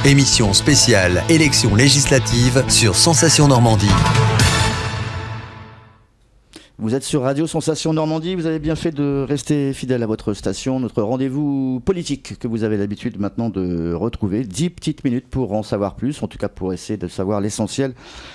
Émission spéciale élection législative sur Sensation Normandie. Vous êtes sur Radio Sensation Normandie, vous avez bien fait de rester fidèle à votre station, notre rendez-vous politique que vous avez l'habitude maintenant de retrouver. 10 petites minutes pour en savoir plus, en tout cas pour essayer de savoir l'essentiel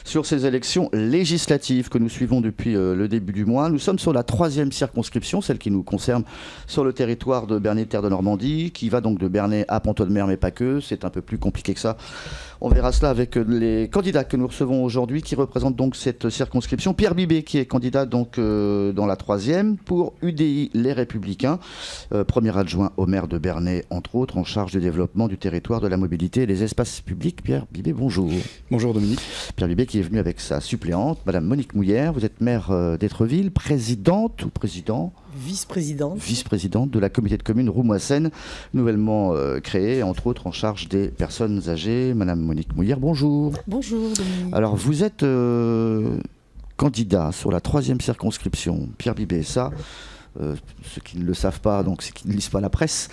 sur ces élections législatives que nous suivons depuis le début du mois. Nous sommes sur la 3e circonscription, celle qui nous concerne sur le territoire de Bernay-Terre de Normandie, qui va donc de Bernay à Pont-Audemer, mais pas que, c'est un peu plus compliqué que ça. On verra cela avec les candidats que nous recevons aujourd'hui qui représentent donc cette circonscription. Pierre Bibé qui est candidat donc dans la 3e pour UDI Les Républicains, premier adjoint au maire de Bernay entre autres, en charge du développement du territoire, de la mobilité et des espaces publics. Pierre Bibé, bonjour. Bonjour Dominique. Pierre Bibé qui est venu avec sa suppléante, Madame Monique Mouillère. Vous êtes maire d'Étreville, présidente ou président ? Vice-présidente de la communauté de communes Roumois-Seine, nouvellement créée, entre autres en charge des personnes âgées. Madame Monique Mouillère, bonjour. Bonjour Dominique. Alors vous êtes candidat sur la 3e circonscription, Pierre Bibé, ça, ceux qui ne le savent pas, donc c'est qui ne lisent pas la presse,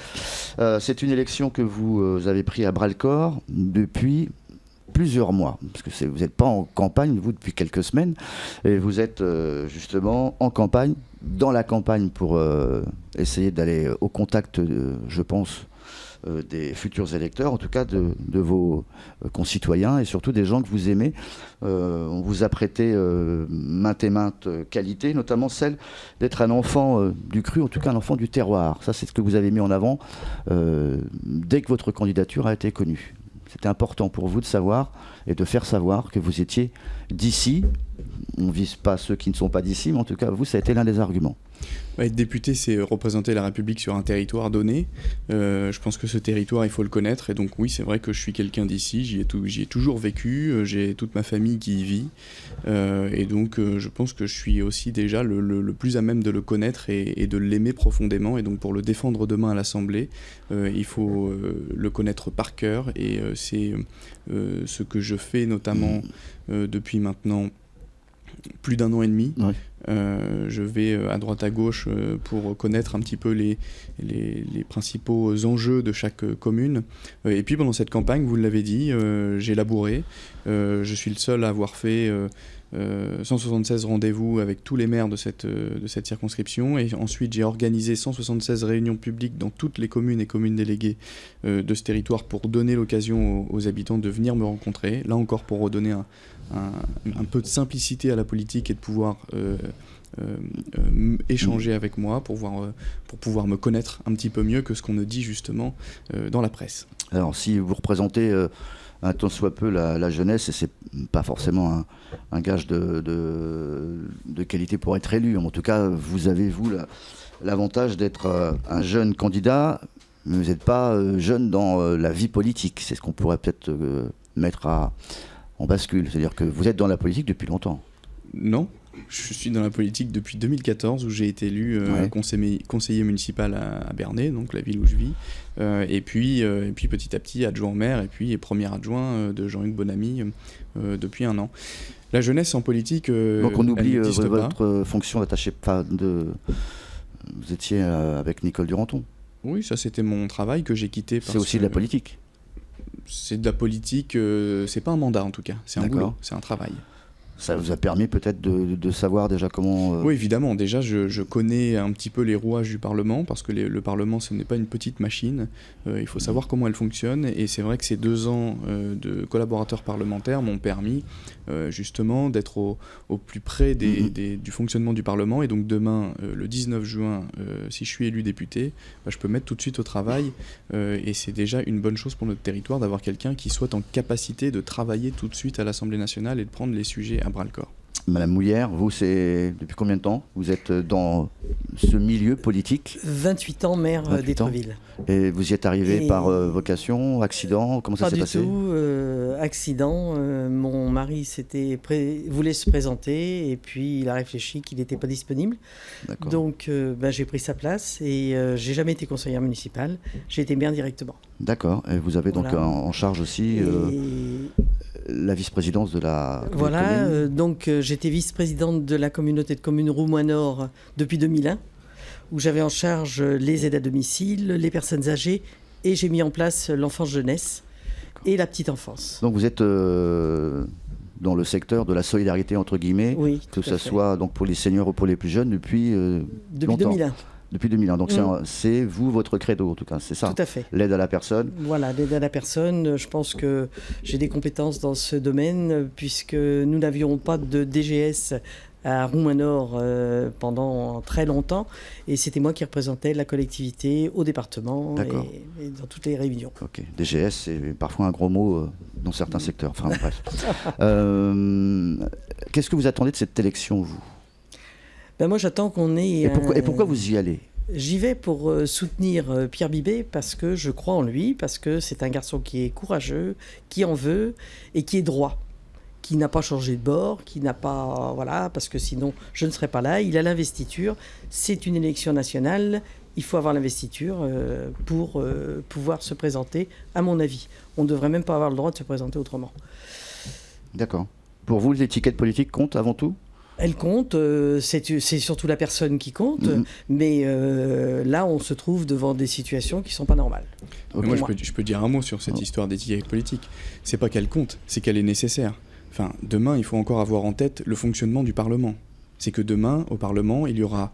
c'est une élection que vous avez pris à bras-le-corps depuis plusieurs mois, parce que vous n'êtes pas en campagne, vous, depuis quelques semaines, et vous êtes justement en campagne, dans la campagne, pour essayer d'aller au contact, je pense, des futurs électeurs, en tout cas de vos concitoyens et surtout des gens que vous aimez. On vous a prêté maintes et maintes qualités, notamment celle d'être un enfant du cru, en tout cas un enfant du terroir. Ça, c'est ce que vous avez mis en avant dès que votre candidature a été connue. C'était important pour vous de savoir et de faire savoir que vous étiez d'ici. On ne vise pas ceux qui ne sont pas d'ici, mais en tout cas, vous, ça a été l'un des arguments. Être député, c'est représenter la République sur un territoire donné. Je pense que ce territoire, il faut le connaître. Et donc oui, c'est vrai que je suis quelqu'un d'ici, j'y ai toujours vécu, j'ai toute ma famille qui y vit. Et donc je pense que je suis aussi déjà le plus à même de le connaître et de l'aimer profondément. Et donc pour le défendre demain à l'Assemblée, il faut le connaître par cœur. Et c'est ce que je fais notamment depuis maintenant plus d'1 an et demi. Oui. Je vais à droite à gauche pour connaître un petit peu les principaux enjeux de chaque commune. Et puis pendant cette campagne, vous l'avez dit, j'ai labouré. Je suis le seul à avoir fait 176 rendez-vous avec tous les maires de cette circonscription. Et ensuite, j'ai organisé 176 réunions publiques dans toutes les communes et communes déléguées de ce territoire pour donner l'occasion aux habitants de venir me rencontrer. Là encore, pour redonner un peu de simplicité à la politique et de pouvoir échanger avec moi pour pouvoir me connaître un petit peu mieux que ce qu'on me dit justement dans la presse. Alors si vous représentez un tant soit peu la jeunesse, et c'est pas forcément un gage de qualité pour être élu, en tout cas vous avez l'avantage d'être un jeune candidat, mais vous n'êtes pas jeune dans la vie politique. C'est ce qu'on pourrait peut-être mettre en bascule, c'est-à-dire que vous êtes dans la politique depuis longtemps. Non, je suis dans la politique depuis 2014 où j'ai été élu conseiller municipal à Bernay, donc la ville où je vis, et puis petit à petit adjoint au maire et puis premier adjoint de Jean-Hugues Bonamy depuis 1 an. La jeunesse en politique, donc on oublie votre fonction d'attaché, vous étiez avec Nicole Duranton. Oui, ça c'était mon travail que j'ai quitté. C'est aussi de la politique. C'est de la politique, c'est pas un mandat en tout cas, c'est un boulot, c'est un travail. Ça vous a permis peut-être de savoir déjà comment... Oui, évidemment. Déjà, je connais un petit peu les rouages du Parlement, parce que le Parlement, ce n'est pas une petite machine. Il faut savoir comment elle fonctionne. Et c'est vrai que ces 2 ans de collaborateurs parlementaires m'ont permis justement d'être au plus près du fonctionnement du Parlement. Et donc demain, le 19 juin, si je suis élu député, je peux mettre tout de suite au travail. Et c'est déjà une bonne chose pour notre territoire d'avoir quelqu'un qui soit en capacité de travailler tout de suite à l'Assemblée nationale et de prendre les sujets à bras-le-corps. Madame Mouillère, vous, c'est depuis combien de temps vous êtes dans ce milieu politique ? 28 ans, maire d'Étreville. Et vous y êtes arrivé par vocation, accident ? Comment ça s'est passé ? Pas du tout, accident. Mon mari voulait se présenter et puis il a réfléchi qu'il n'était pas disponible. D'accord. Donc j'ai pris sa place et j'ai jamais été conseillère municipale. J'ai été maire directement. D'accord. Et vous avez donc en charge aussi... la vice-présidence de la commune. Donc j'étais vice-présidente de la communauté de communes Roumois-Nord depuis 2001, où j'avais en charge les aides à domicile, les personnes âgées, et j'ai mis en place l'enfance jeunesse. et la petite enfance. Donc vous êtes dans le secteur de la solidarité, entre guillemets, oui, que ce soit donc pour les seniors ou pour les plus jeunes depuis longtemps. 2001. Depuis 2001. Donc c'est vous, votre credo, en tout cas, c'est ça. Tout à fait. L'aide à la personne. Voilà, l'aide à la personne. Je pense que j'ai des compétences dans ce domaine, puisque nous n'avions pas de DGS à Roumain-Nord pendant très longtemps. Et c'était moi qui représentais la collectivité au département et dans toutes les réunions. Ok. DGS, c'est parfois un gros mot dans certains secteurs. Enfin, bref. Qu'est-ce que vous attendez de cette élection, vous ? Ben moi, j'attends qu'on ait... Et pourquoi vous y allez ? J'y vais pour soutenir Pierre Bibé parce que je crois en lui, parce que c'est un garçon qui est courageux, qui en veut et qui est droit, qui n'a pas changé de bord, qui n'a pas... Voilà, parce que sinon, je ne serais pas là. Il a l'investiture. C'est une élection nationale. Il faut avoir l'investiture pour pouvoir se présenter, à mon avis. On ne devrait même pas avoir le droit de se présenter autrement. D'accord. Pour vous, l'étiquette politique compte avant tout ? Elle compte, c'est surtout la personne qui compte, mais là, on se trouve devant des situations qui ne sont pas normales. Okay. Moi, je peux dire un mot sur cette histoire d'étiquette politique. C'est pas qu'elle compte, c'est qu'elle est nécessaire. Enfin, demain, il faut encore avoir en tête le fonctionnement du Parlement. C'est que demain, au Parlement, il y aura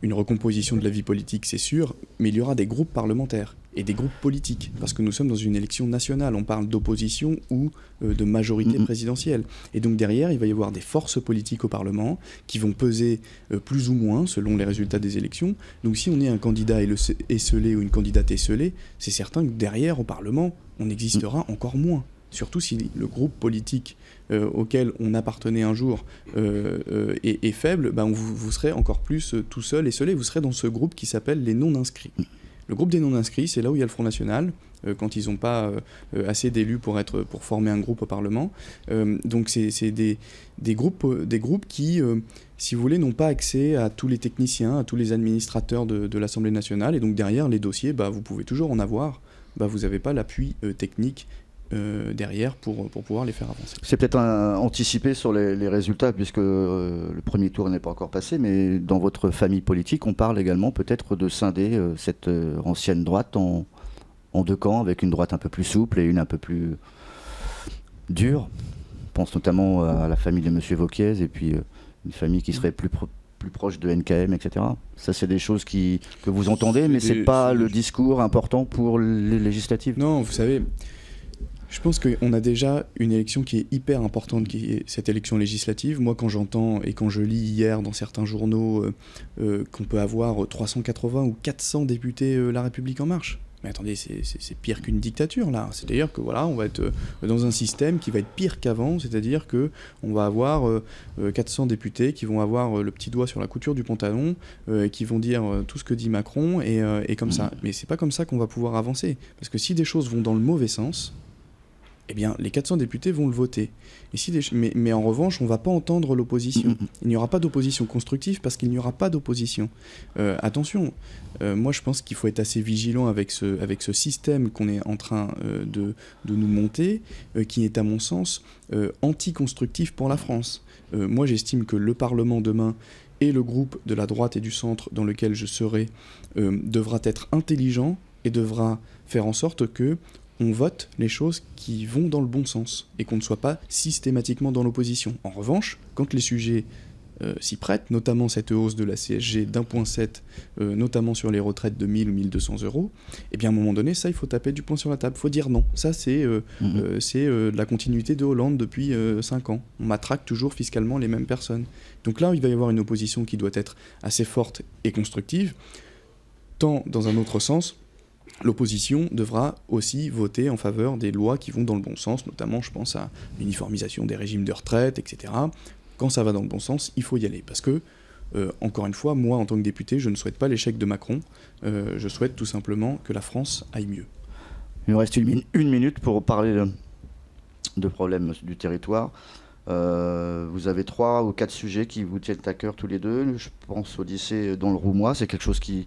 une recomposition de la vie politique, c'est sûr, mais il y aura des groupes parlementaires et des groupes politiques, parce que nous sommes dans une élection nationale, on parle d'opposition ou de majorité présidentielle. Et donc derrière, il va y avoir des forces politiques au Parlement qui vont peser plus ou moins selon les résultats des élections. Donc si on est un candidat esseulé ou une candidate esseulée, c'est certain que derrière, au Parlement, on existera encore moins. Surtout si le groupe politique auquel on appartenait un jour est faible, ben vous serez encore plus tout seul et esseulé. Vous serez dans ce groupe qui s'appelle les non-inscrits. Le groupe des non-inscrits, c'est là où il y a le Front National, quand ils n'ont pas assez d'élus pour former un groupe au Parlement. Donc c'est des groupes qui, si vous voulez, n'ont pas accès à tous les techniciens, à tous les administrateurs de l'Assemblée nationale. Et donc derrière, les dossiers, vous pouvez toujours en avoir. Vous n'avez pas l'appui technique derrière pour pouvoir les faire avancer. C'est peut-être anticiper sur les résultats, puisque le premier tour n'est pas encore passé, mais dans votre famille politique, on parle également peut-être de scinder cette ancienne droite en deux camps, avec une droite un peu plus souple et une un peu plus dure. Je pense notamment à la famille de M. Vauquiez, et puis une famille qui serait plus proche de NKM, etc. Ça, c'est des choses que vous entendez, mais c'est pas le discours important pour les législatives. Non, vous savez... Je pense qu'on a déjà une élection qui est hyper importante, qui est cette élection législative. Moi, quand j'entends et quand je lis hier dans certains journaux qu'on peut avoir 380 ou 400 députés La République En Marche, mais attendez, c'est pire qu'une dictature, là. C'est-à-dire que voilà, on va être dans un système qui va être pire qu'avant, c'est-à-dire qu'on va avoir 400 députés qui vont avoir le petit doigt sur la couture du pantalon, qui vont dire tout ce que dit Macron, et comme ça. Mais c'est pas comme ça qu'on va pouvoir avancer. Parce que si des choses vont dans le mauvais sens, eh bien, les 400 députés vont le voter. Et mais en revanche, on ne va pas entendre l'opposition. Il n'y aura pas d'opposition constructive parce qu'il n'y aura pas d'opposition. Attention, moi je pense qu'il faut être assez vigilant avec ce système qu'on est en train de nous monter, qui est à mon sens anti-constructif pour la France. Moi j'estime que le Parlement demain et le groupe de la droite et du centre dans lequel je serai devra être intelligent et devra faire en sorte que on vote les choses qui vont dans le bon sens et qu'on ne soit pas systématiquement dans l'opposition. En revanche, quand les sujets s'y prêtent, notamment cette hausse de la CSG d'1,7, notamment sur les retraites de 1000 ou 1200 euros, eh bien à un moment donné, ça, il faut taper du poing sur la table. Il faut dire non. Ça, c'est de la continuité de Hollande depuis 5 ans. On matraque toujours fiscalement les mêmes personnes. Donc là, il va y avoir une opposition qui doit être assez forte et constructive, tant dans un autre sens, l'opposition devra aussi voter en faveur des lois qui vont dans le bon sens, notamment je pense à l'uniformisation des régimes de retraite, etc. Quand ça va dans le bon sens, il faut y aller. Parce que, encore une fois, moi en tant que député, je ne souhaite pas l'échec de Macron, je souhaite tout simplement que la France aille mieux. Il nous reste une minute pour parler de problèmes du territoire. Vous avez 3 ou 4 sujets qui vous tiennent à cœur tous les deux. Je pense au lycée dans le Roumois, c'est quelque chose qui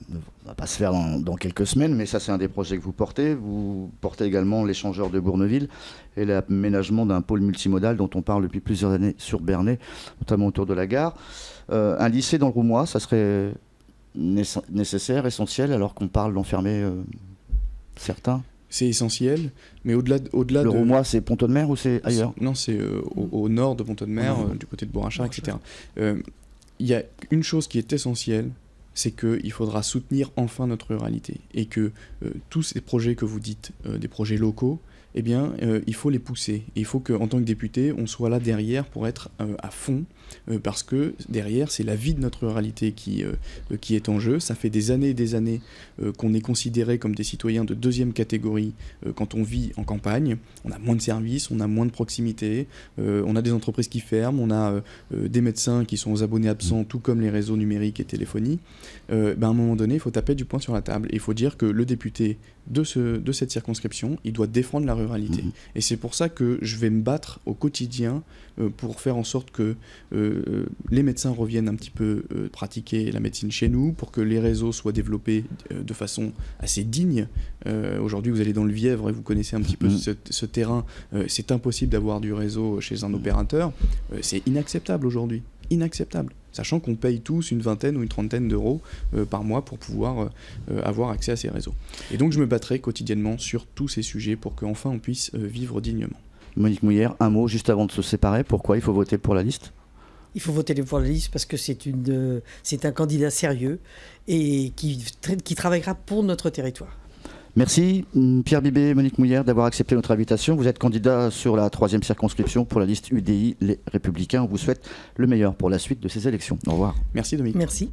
ne va pas se faire dans quelques semaines, mais ça c'est un des projets que vous portez. Vous portez également l'échangeur de Bourneville et l'aménagement d'un pôle multimodal dont on parle depuis plusieurs années sur Bernay, notamment autour de la gare. Un lycée dans le Roumois, ça serait nécessaire, essentiel, alors qu'on parle d'enfermer certains. c'est essentiel, mais au-delà Le Roumois, c'est Pont-de-Mer ou c'est ailleurs? Non, c'est au nord de Pont-de-Mer, du côté de Bourrachard, etc. Il y a une chose qui est essentielle, c'est qu'il faudra soutenir enfin notre ruralité. Et que tous ces projets que vous dites, des projets locaux, eh bien, il faut les pousser. Et il faut qu'en tant que député, on soit là derrière pour être à fond, parce que derrière, c'est la vie de notre ruralité qui est en jeu. Ça fait des années et des années qu'on est considérés comme des citoyens de deuxième catégorie quand on vit en campagne. On a moins de services, on a moins de proximité, on a des entreprises qui ferment, on a des médecins qui sont aux abonnés absents, tout comme les réseaux numériques et téléphonie. À un moment donné, il faut taper du poing sur la table. Et il faut dire que le député de cette circonscription, il doit défendre la ruralité. Et c'est pour ça que je vais me battre au quotidien pour faire en sorte que les médecins reviennent un petit peu pratiquer la médecine chez nous, pour que les réseaux soient développés de façon assez digne. Aujourd'hui, vous allez dans le Vièvre et vous connaissez un petit peu ce terrain. C'est impossible d'avoir du réseau chez un opérateur. C'est inacceptable aujourd'hui. Inacceptable. Sachant qu'on paye tous une vingtaine ou une trentaine d'euros par mois pour pouvoir avoir accès à ces réseaux. Et donc je me battrai quotidiennement sur tous ces sujets pour qu'enfin on puisse vivre dignement. Monique Mouillère, un mot juste avant de se séparer. Pourquoi il faut voter pour la liste ? Il faut voter pour la liste parce que c'est un candidat sérieux et qui travaillera pour notre territoire. Merci Pierre Bibé, Monique Mouillère d'avoir accepté notre invitation. Vous êtes candidat sur la 3e circonscription pour la liste UDI Les Républicains. On vous souhaite le meilleur pour la suite de ces élections. Au revoir. Merci Dominique. Merci.